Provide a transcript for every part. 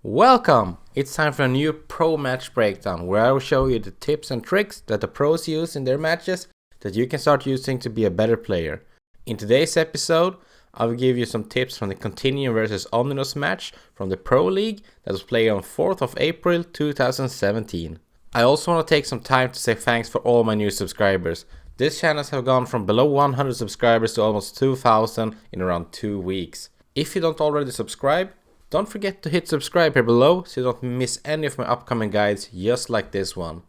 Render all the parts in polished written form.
Welcome! It's time for a new pro match breakdown where I will show you the tips and tricks that the pros use in their matches that you can start using to be a better player. In today's episode, I will give you some tips from the Continuum vs Ominous match from the Pro League that was played on 4th of April 2017. I also want to take some time to say thanks for all my new subscribers. This channel has gone from below 100 subscribers to almost 2,000 in around 2 weeks. If you don't already subscribe, don't forget to hit subscribe here below so you don't miss any of my upcoming guides just like this one.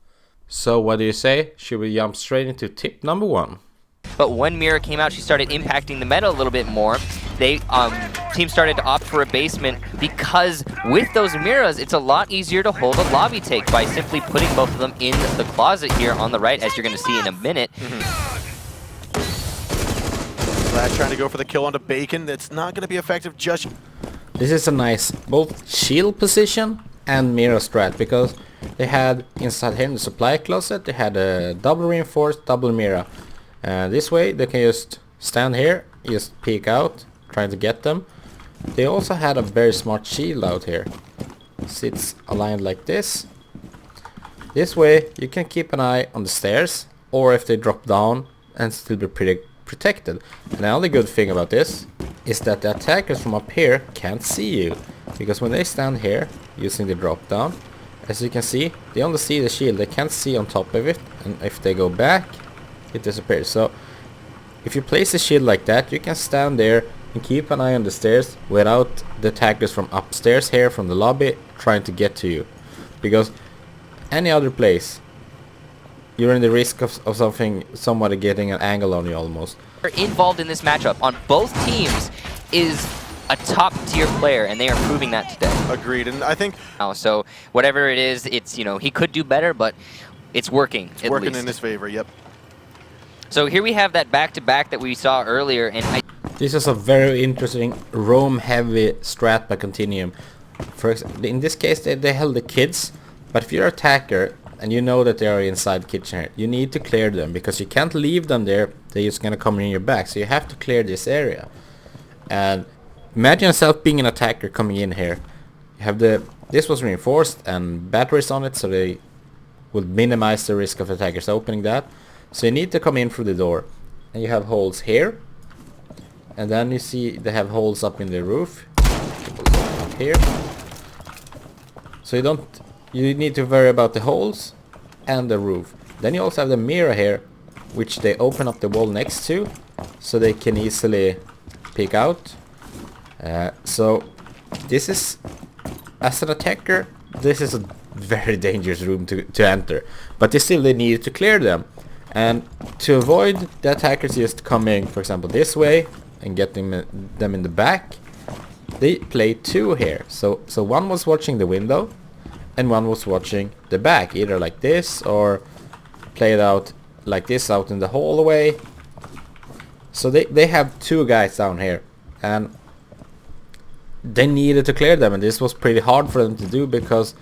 So what do you say? Should we jump straight into tip number 1? But when Mira came out, she started impacting the meta a little bit more. Team started to opt for a basement because with those Miras, it's a lot easier to hold a lobby take by simply putting both of them in the closet here on the right, as you're going to see in a minute. Slash trying to go for the kill onto Bacon. That's not going to be effective just... This is a nice both shield position and mirror strat because they had inside here in the supply closet they had a double reinforced double mirror. This way they can just stand here, just peek out, trying to get them. They also had a very smart shield out here. Sits aligned like this. This way you can keep an eye on the stairs or if they drop down and still be pretty protected. And the only good thing about this is that the attackers from up here can't see you, because when they stand here using the drop down, as you can see, they only see the shield, they can't see on top of it, and if they go back it disappears. So if you place a shield like that, you can stand there and keep an eye on the stairs without the attackers from upstairs here from the lobby trying to get to you, because any other place you're in the risk of somebody getting an angle on you almost. Involved in this matchup on both teams is a top tier player, and they are proving that today. Agreed, and I think... So whatever it is, it's, you know, he could do better, but it's working. It's working in his favor, yep. So here we have that back-to-back that we saw earlier, and this is a very interesting roam-heavy strat by Continuum. In this case, they held the kids, but if you're an attacker and you know that they are inside the kitchen here, you need to clear them because you can't leave them there. They're just gonna come in your back, so you have to clear this area. And imagine yourself being an attacker coming in here. You have this was reinforced and batteries on it, so they will minimize the risk of attackers opening that. So you need to come in through the door, and you have holes here, and then you see they have holes up in the roof up here. So you need to worry about the holes and the roof. Then you also have the mirror here, which they open up the wall next to, so they can easily peek out. So this is, as an attacker, this is a very dangerous room to enter. But they need to clear them. And to avoid the attackers just coming, for example, this way and getting them in the back, they play two here. So one was watching the window, and one was watching the back, either like this or play it out like this out in the hallway. So they have two guys down here, and they needed to clear them, and this was pretty hard for them to do because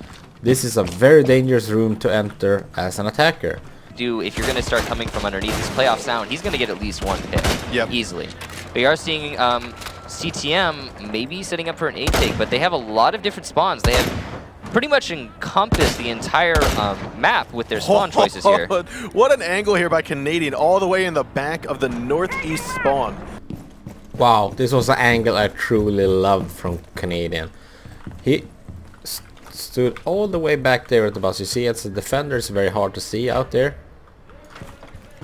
this is a very dangerous room to enter as an attacker. if you're going to start coming from underneath this playoff sound, he's going to get at least one pick easily. We are seeing CTM maybe setting up for an A take, but they have a lot of different spawns. They have pretty much encompassed the entire map with their spawn choices here. What an angle here by Canadian, all the way in the back of the northeast spawn. Wow, this was an angle I truly loved from Canadian. He stood all the way back there at the bus. You see, as a defender, it's very hard to see out there.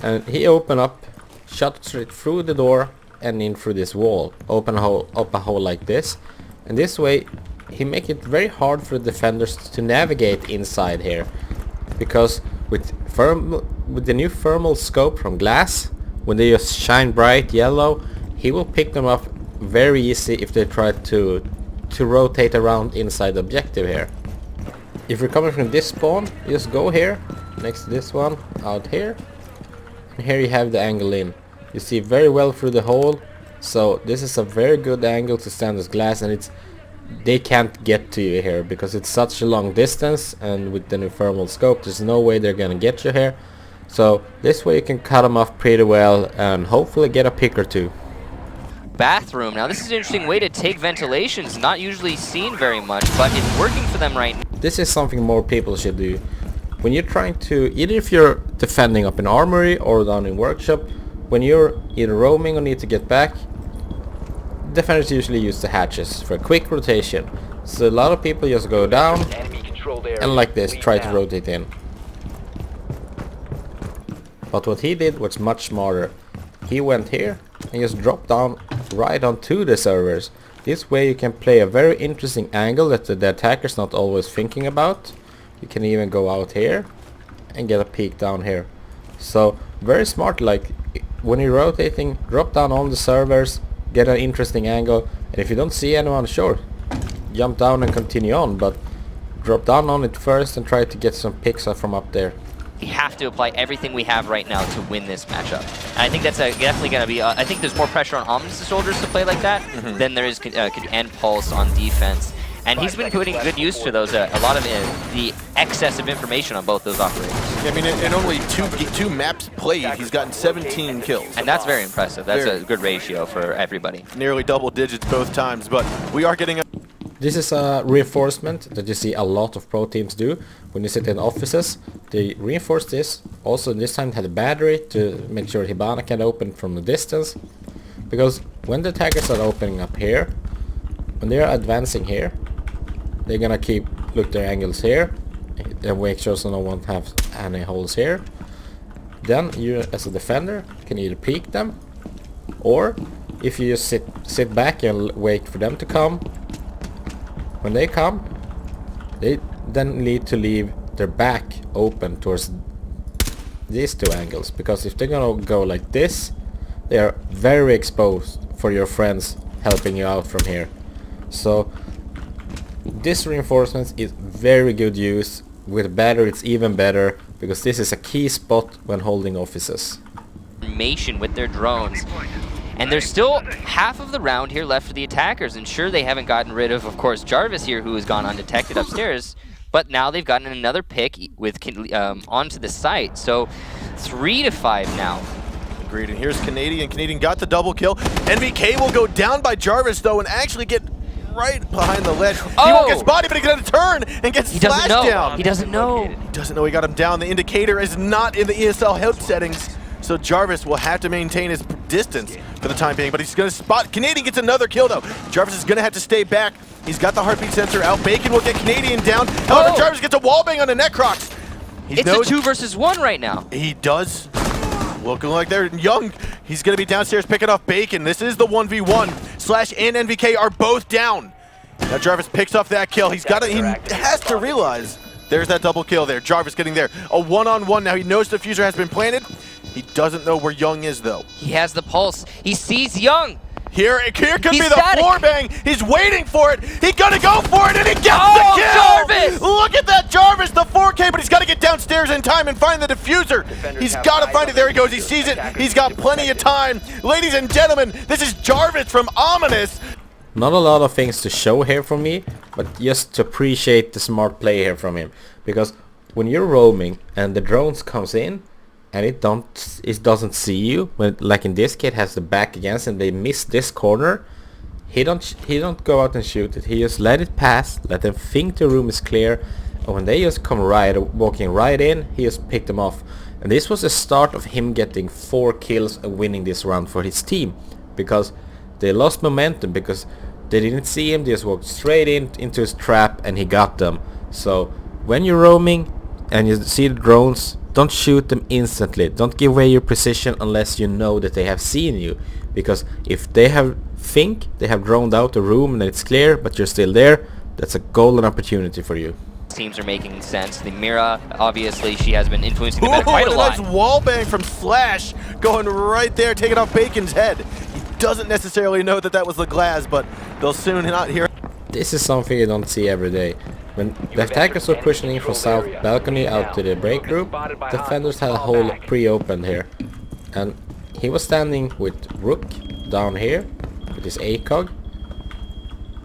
And he opened up, shot straight through the door and in through this wall. Open a hole, up a hole like this. And this way, he make it very hard for the defenders to navigate inside here, because with the new thermal scope from glass, when they just shine bright yellow, he will pick them up very easy if they try to rotate around inside the objective here. If you're coming from this spawn, you just go here next to this one out here, and here you have the angle in. You see very well through the hole, so this is a very good angle to stand as glass, and they can't get to you here because it's such a long distance, and with the new thermal scope there's no way they're gonna get you here. So this way you can cut them off pretty well and hopefully get a pick or two. bathroom. Now this is an interesting way to take ventilations, not usually seen very much, but it's working for them right now. This is something more people should do. When you're trying to, either if you're defending up in Armory or down in Workshop, when you're either roaming or need to get back, defenders usually use the hatches for a quick rotation. So a lot of people just go down and like this, try to rotate in. But what he did was much smarter. He went here and just dropped down right onto the servers. This way you can play a very interesting angle that the attacker's not always thinking about. You can even go out here and get a peek down here. So very smart, like when you're rotating, drop down on the servers, get an interesting angle, and if you don't see anyone, sure, jump down and continue on, but drop down on it first and try to get some picks from up there. We have to apply everything we have right now to win this matchup. And I think that's definitely going to be, I think there's more pressure on Ominous' shoulders to play like that than there is and Pulse on defense. And he's been putting good use to those, a lot of the excess of information on both those operators. Yeah, I mean, in only two maps played, he's gotten 17 kills. And that's very impressive. That's a good ratio for everybody. Nearly double digits both times, but we are getting a... This is a reinforcement that you see a lot of pro teams do when you sit in offices. They reinforce this. Also this time it had a battery to make sure Hibana can open from the distance. Because when the attackers are opening up here, when they are advancing here, they're gonna look their angles here and make sure so no one has any holes here. Then you as a defender can either peek them, or if you just sit back and wait for them to come. When they come, they then need to leave their back open towards these two angles, because if they're gonna go like this, they are very exposed for your friends helping you out from here. So this reinforcement is very good use. With battery it's even better, because this is a key spot when holding offices. Information with their drones. And there's still half of the round here left for the attackers, and sure, they haven't gotten rid of course, Jarvis here, who has gone undetected upstairs, but now they've gotten another pick with onto the site, so 3-5 now. Agreed, and here's Canadian. Canadian got the double kill. NVK will go down by Jarvis, though, and actually get right behind the ledge. He won't get spotted, but he's going to turn and get slashed down. He doesn't know. He doesn't know he got him down. The indicator is not in the ESL health settings. So Jarvis will have to maintain his distance for the time being, but he's going to spot. Canadian gets another kill, though. Jarvis is going to have to stay back. He's got the heartbeat sensor out. Bacon will get Canadian down. However, Jarvis gets a wallbang on the Necrox. It's a 2 versus 1 right now. He does. Looking like they're young. He's going to be downstairs picking off Bacon. This is the 1v1. Slash and NVK are both down. Now Jarvis picks off that kill. He has to realize there's that double kill there. Jarvis getting there. A one-on-one. Now he knows the diffuser has been planted. He doesn't know where Young is, though. He has the pulse. He sees Young. Here could be the floor bang. He's waiting for it. He's gonna go for it, and he gets the kill. Jarvis! Look at that, Jarvis, the 4K, but he's got to get downstairs in time and find the diffuser. He's got to find it. There he goes. He sees it. He's got plenty of time. Ladies and gentlemen, this is Jarvis from Ominous. Not a lot of things to show here from me, but just to appreciate the smart play here from him. Because when you're roaming and the drones comes in, and it doesn't see you, when like in this kid has the back against and they miss this corner, he don't go out and shoot it. He just let it pass, let them think the room is clear, and when they just come walking right in, he just picked them off. And this was the start of him getting 4 kills and winning this round for his team, because they lost momentum because they didn't see him. They just walked straight into his trap and he got them. So when you're roaming and you see the drones, don't shoot them instantly. Don't give away your position unless you know that they have seen you. Because if they have droned out the room and it's clear, but you're still there, that's a golden opportunity for you. Teams are making sense. The Mira, obviously, she has been influencing the meta quite a lot. Nice wallbang from Slash, going right there, taking off Bacon's head. He doesn't necessarily know that was the glass, but they'll soon not hear. This is something you don't see every day. When the attackers were pushing in from south balcony out to the break room, defenders had a hole pre-opened here. And he was standing with Rook down here, with his ACOG.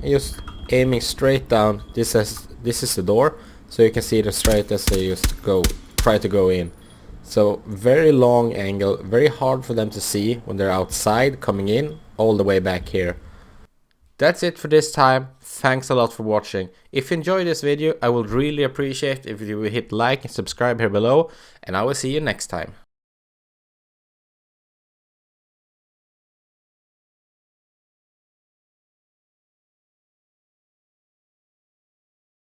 He was aiming straight down. This is the door, so you can see them straight as they just try to go in. So very long angle, very hard for them to see when they're outside coming in all the way back here. That's it for this time. Thanks a lot for watching. If you enjoyed this video, I would really appreciate if you would hit like and subscribe here below, and I will see you next time.